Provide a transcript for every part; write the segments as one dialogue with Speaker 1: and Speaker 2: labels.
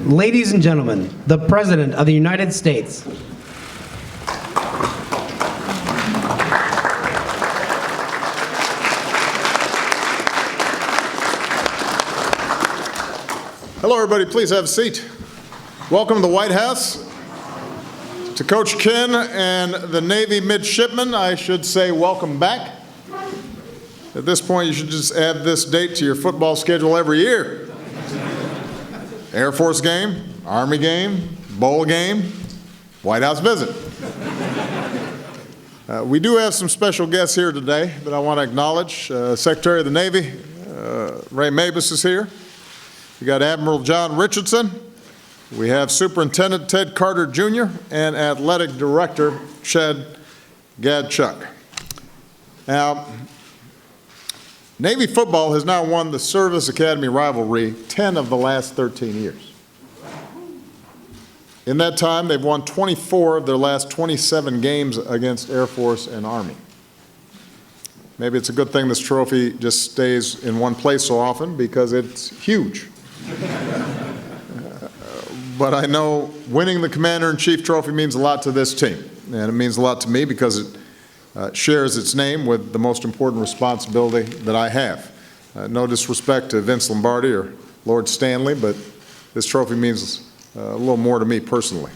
Speaker 1: Ladies and gentlemen, the President of the United States.
Speaker 2: Hello, everybody. Please have a seat. Welcome to the White House. To Coach Ken and the Navy midshipmen, I should say welcome back. At this point, you should just add this date to your football schedule every year. Air Force game, Army game, bowl game, White House visit. We do have some special guests here today that I want to acknowledge. Secretary of the Navy, Ray Mabus is here. We got Admiral John Richardson. We have Superintendent Ted Carter Jr. and Athletic Director Chad Gadchuk. Now, Navy football has now won the Service Academy rivalry 10 of the last 13 years. In that time, they've won 24 of their last 27 games against Air Force and Army. Maybe it's a good thing this trophy just stays in one place so often because it's huge. But I know winning the Commander-in-Chief trophy means a lot to this team, and it means a lot to me because it shares its name with the most important responsibility that I have. No disrespect to Vince Lombardi or Lord Stanley, but this trophy means a little more to me personally.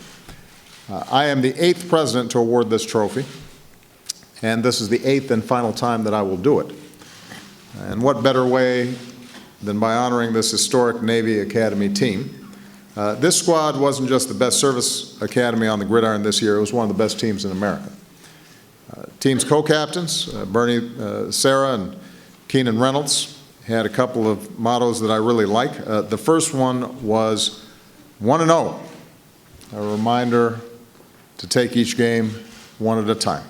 Speaker 2: I am the 8th president to award this trophy, and this is the 8th and final time that I will do it. And what better way than by honoring this historic Navy Academy team. This squad wasn't just the best service academy on the gridiron this year, it was one of the best teams in America. Team's co-captains, Bernie Sarah and Keenan Reynolds, had a couple of mottos that I really like. The first one was 1-0, a reminder to take each game one at a time.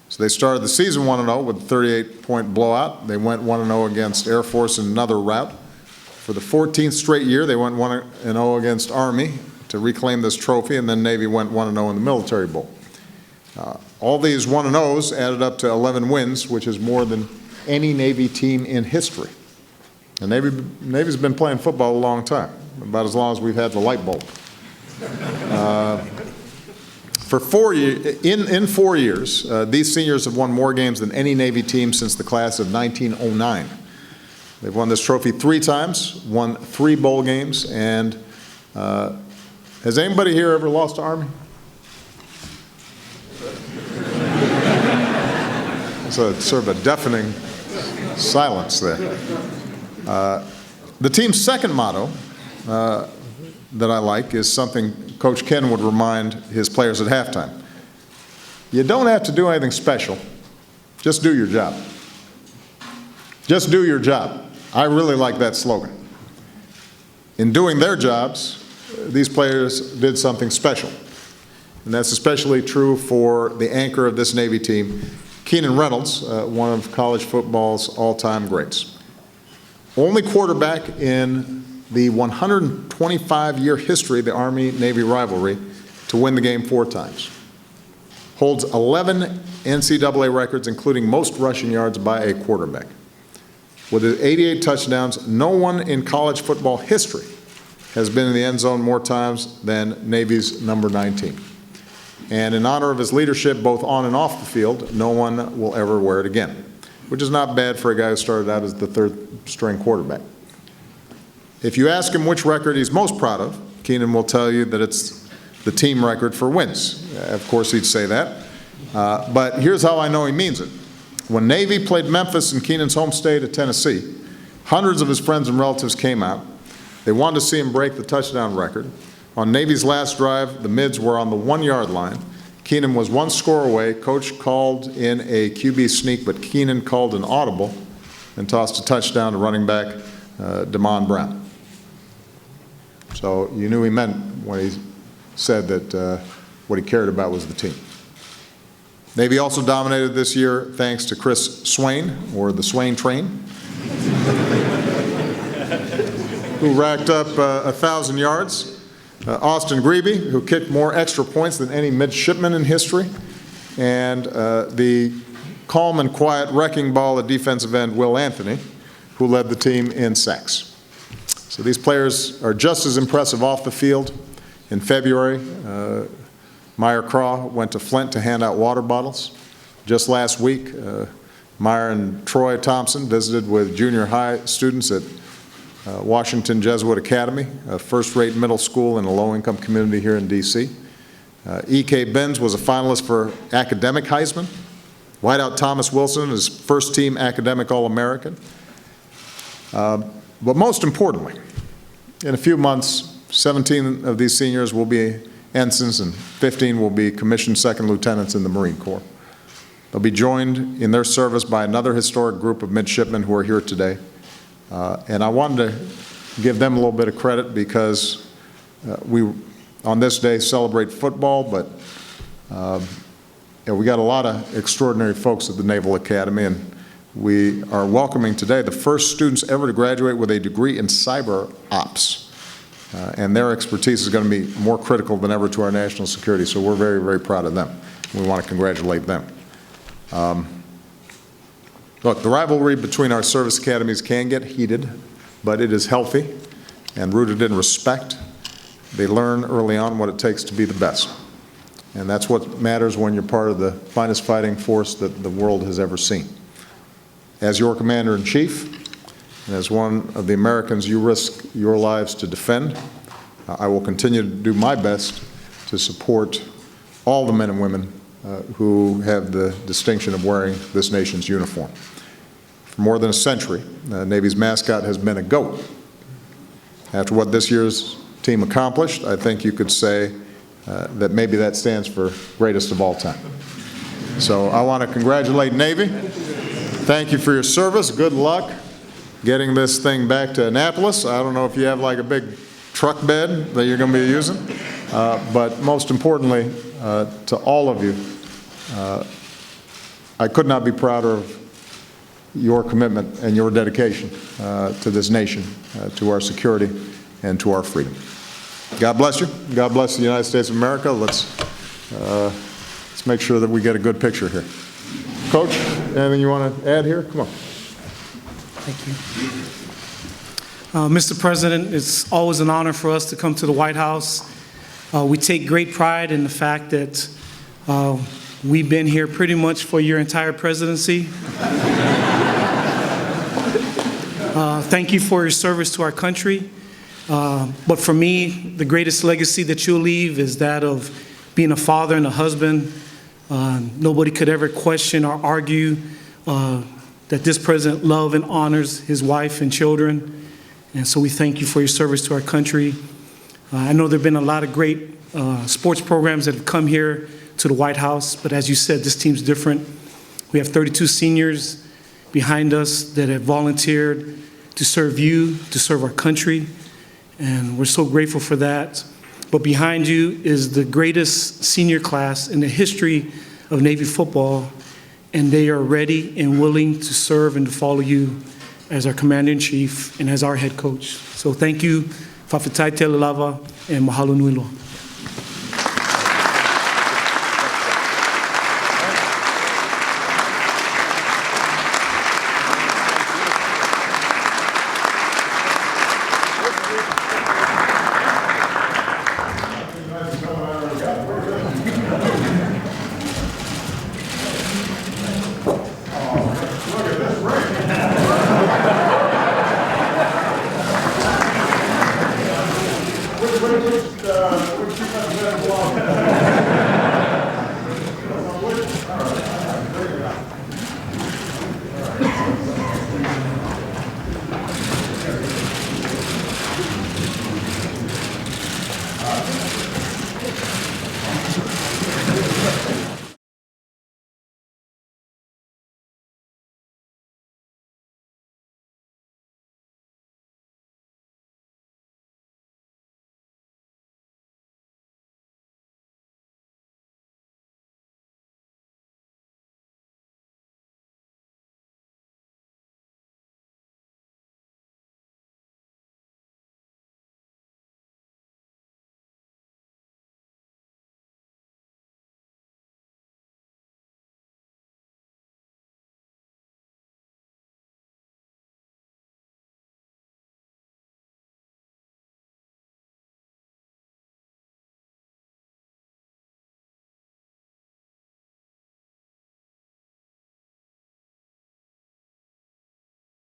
Speaker 2: So they started the season 1-0 with a 38-point blowout. They went 1-0 against Air Force in another rout. For the 14th straight year, they went 1-0 against Army to reclaim this trophy, and then Navy went 1-0 in the Military Bowl. All these 1-0s added up to 11 wins, which is more than any Navy team in history. And Navy's been playing football a long time, about as long as we've had the light bulb. For 4 years, in 4 years, these seniors have won more games than any Navy team since the class of 1909. They've won this trophy 3 times, won 3 bowl games, and has anybody here ever lost to Army? It's sort of a deafening silence there. The team's second motto that I like is something Coach Ken would remind his players at halftime. You don't have to do anything special, just do your job. Just do your job. I really like that slogan. In doing their jobs, these players did something special. And that's especially true for the anchor of this Navy team, Keenan Reynolds, one of college football's all-time greats. Only quarterback in the 125-year history of the Army-Navy rivalry to win the game 4 times. Holds 11 NCAA records, including most rushing yards by a quarterback. With his 88 touchdowns, no one in college football history has been in the end zone more times than Navy's number 19. And in honor of his leadership both on and off the field, no one will ever wear it again, which is not bad for a guy who started out as the 3rd-string quarterback. If you ask him which record he's most proud of, Keenan will tell you that it's the team record for wins. Of course, he'd say that. But here's how I know he means it. When Navy played Memphis in Keenan's home state of Tennessee, hundreds of his friends and relatives came out. They wanted to see him break the touchdown record. On Navy's last drive, the mids were on the 1-yard line. Keenan was 1 score away. Coach called in a QB sneak, but Keenan called an audible and tossed a touchdown to running back Damon Brown. So you knew he meant when he said that what he cared about was the team. Navy also dominated this year thanks to Chris Swain, or the Swain Train, who racked up 1,000 yards. Austin Grebe, who kicked more extra points than any midshipman in history. And the calm and quiet wrecking ball at defensive end, Will Anthony, who led the team in sacks. So these players are just as impressive off the field. In February, Meyer Craw went to Flint to hand out water bottles. Just last week, Meyer and Troy Thompson visited with junior high students at Washington Jesuit Academy, a first-rate middle school in a low-income community here in D.C. E.K. Benz was a finalist for Academic Heisman. Wideout Thomas Wilson is first-team Academic All-American. But most importantly, in a few months, 17 of these seniors will be ensigns and 15 will be commissioned second lieutenants in the Marine Corps. They'll be joined in their service by another historic group of midshipmen who are here today. And I wanted to give them a little bit of credit because we, on this day, celebrate football, but we got a lot of extraordinary folks at the Naval Academy, and we are welcoming today the first students ever to graduate with a degree in cyber ops. And their expertise is going to be more critical than ever to our national security, so we're very, very proud of them. We want to congratulate them. Look, the rivalry between our service academies can get heated, but it is healthy and rooted in respect. They learn early on what it takes to be the best. And that's what matters when you're part of the finest fighting force that the world has ever seen. As your Commander-in-Chief, and as one of the Americans you risk your lives to defend, I will continue to do my best to support all the men and women who have the distinction of wearing this nation's uniform. For more than a century, the Navy's mascot has been a goat. After what this year's team accomplished, I think you could say that maybe that stands for greatest of all time. So I want to congratulate Navy. Thank you for your service. Good luck getting this thing back to Annapolis. I don't know if you have like a big truck bed that you're going to be using, but most importantly, to all of you, I could not be prouder of your commitment and your dedication to this nation, to our security, and to our freedom. God bless you. God bless the United States of America. Let's make sure that we get a good picture here. Coach, anything you want to add here? Come on.
Speaker 3: Thank you. Mr. President, it's always an honor for us to come to the White House. We take great pride in the fact that we've been here pretty much for your entire presidency. Thank you for your service to our country. But for me, the greatest legacy that you'll leave is that of being a father and a husband. Nobody could ever question or argue that this president loves and honors his wife and children. And so we thank you for your service to our country. I know there have been a lot of great sports programs that have come here to the White House, but as you said, this team's different. We have 32 seniors behind us that have volunteered to serve you, to serve our country, and we're so grateful for that. But behind you is the greatest senior class in the history of Navy football, and they are ready and willing to serve and to follow you as our Commander-in-Chief and as our head coach. So thank you, Fa'afetai Te Lava, and mahalo nui loa.